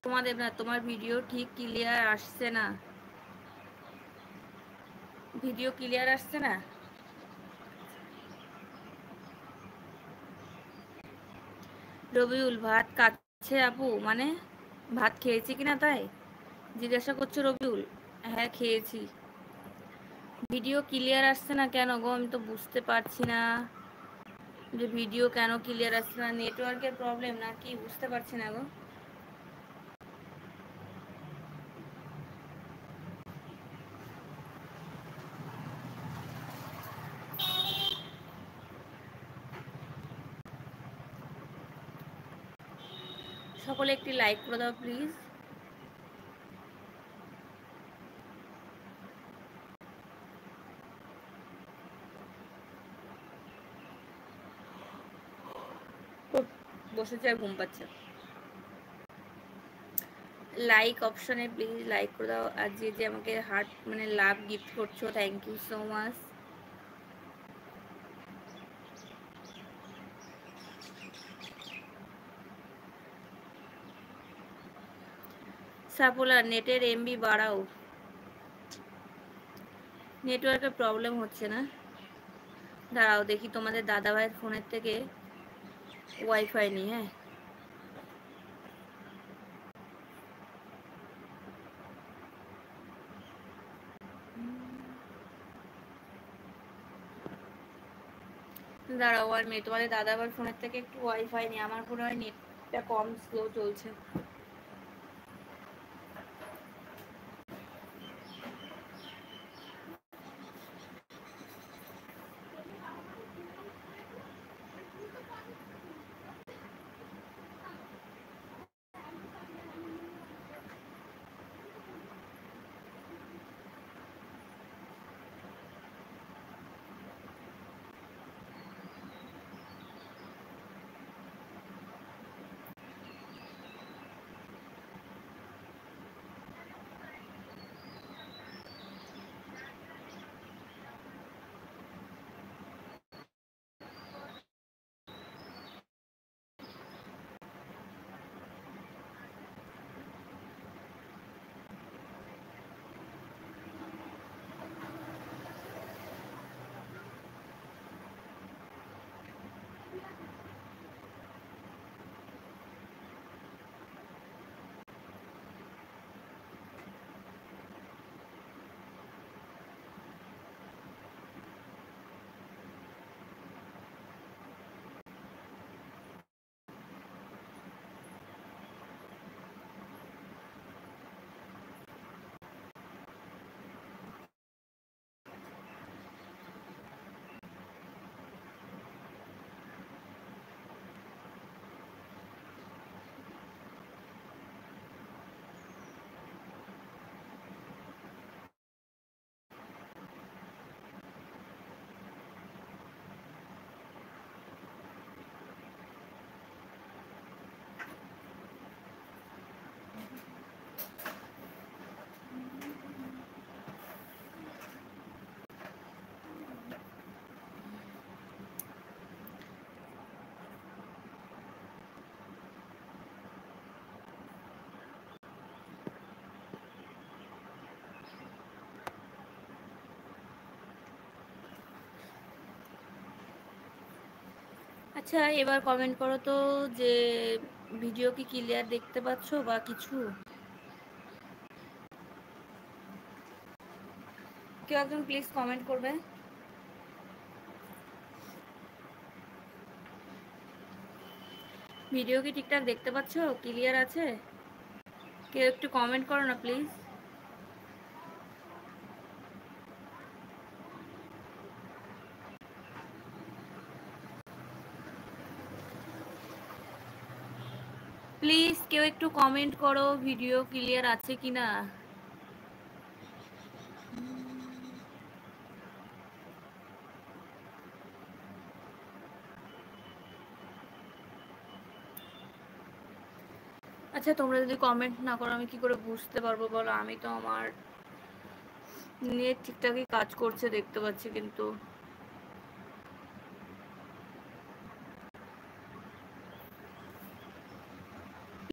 সোমা দেবনাথ, তোমার ভিডিও ঠিক ক্লিয়ার আসছে না। ভিডিও ক্লিয়ার আসছে না। রবিউল, ভাত কাচ্ছে আপু, মানে ভাত খেয়েছি কিনা তাই জিজ্ঞাসা করছো রবিউল? হ্যাঁ খেয়েছি। ভিডিও ক্লিয়ার আসছে না কেন গো? আমি তো বুঝতে পারছি না যে ভিডিও কেন ক্লিয়ার আসছে না। নেটওয়ার্কের প্রবলেম না কি বুঝতে পারছি না গো। সকলে একটি লাইক করে দাও প্লিজ। বসেছে আর ঘুম পাচ্ছে। লাইক অপশনে প্লিজ লাইক করে দাও। আর যে যে আমাকে হার্ট মানে লাভ গিফট করছো, থ্যাংক ইউ সো মাচ। সাপোলা, নেটের এমবি বাড়াও। নেটওয়ার্কের প্রবলেম হচ্ছে না। দাঁড়াও দেখি তোমাদের দাদাভাইয়ের ফোনের থেকে ওয়াইফাই নিয়ে। হ্যাঁ দাঁড়াও, আর মেয়ে তোমাদের দাদাভাইয়ের ফোনের থেকে একটু ওয়াইফাই নিয়ে। আমার মনে হয় নেটটা কম স্লো চলছে। আচ্ছা এবার কমেন্ট করো তো যে ভিডিও কি ক্লিয়ার দেখতে পাচ্ছো বা কিছু। কেউ একজন প্লিজ কমেন্ট করবে। ভিডিও কি ঠিকঠাক দেখতে পাচ্ছো, ক্লিয়ার আছে? কেউ একটু কমেন্ট করো না প্লিজ। প্লিজ কেউ একটু কমেন্ট করো ভিডিও ক্লিয়ার আছে কিনা। আচ্ছা তোমরা যদি কমেন্ট না করো আমি কি করে বুঝতে পারবো বলো? আমি তো আমার নেট ঠিকঠাকই কাজ করছে দেখতে পাচ্ছি কিন্তু